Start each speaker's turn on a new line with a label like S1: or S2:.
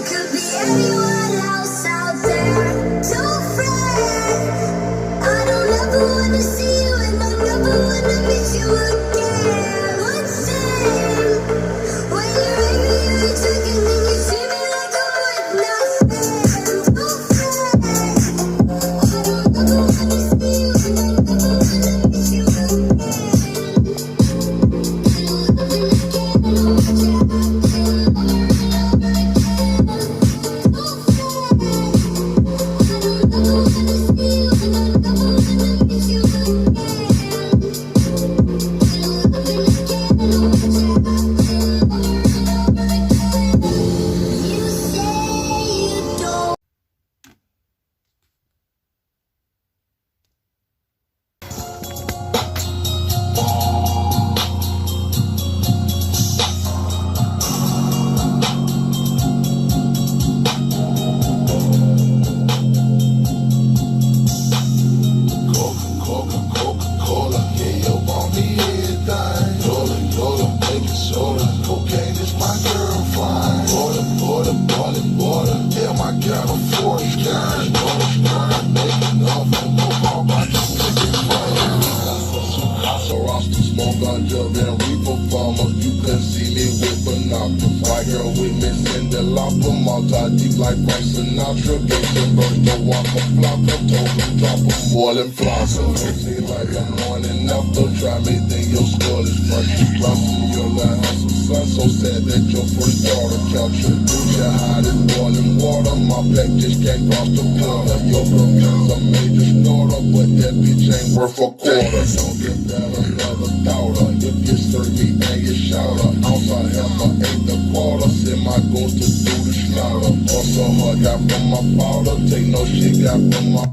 S1: could be anyone else out there. Too frank. I don't ever wanna see you, and I never wanna meet you again. One thing, when you're angry, you're talking, and you see me like I'm worth nothing. Too frank. I don't ever wanna see you, and I never wanna meet you
S2: like Frank Sinatra, gave them birth to Waka Flocka, told them drop them more than Flocka. Feel like I'm morning after, try me, then your skull is fresh. Blossom, your line hustle, son, so sad that your first daughter captured. Your hide is boiling water, my back just can't cross the border. Your girlfriend's a major snorter, but that bitch ain't worth a quarter. Don't give that another daughter, if you serve me and you shout her. Outside helper ain't the quarter, send my goons to do the slaughter. Also, I got from my father, take no shit, got from my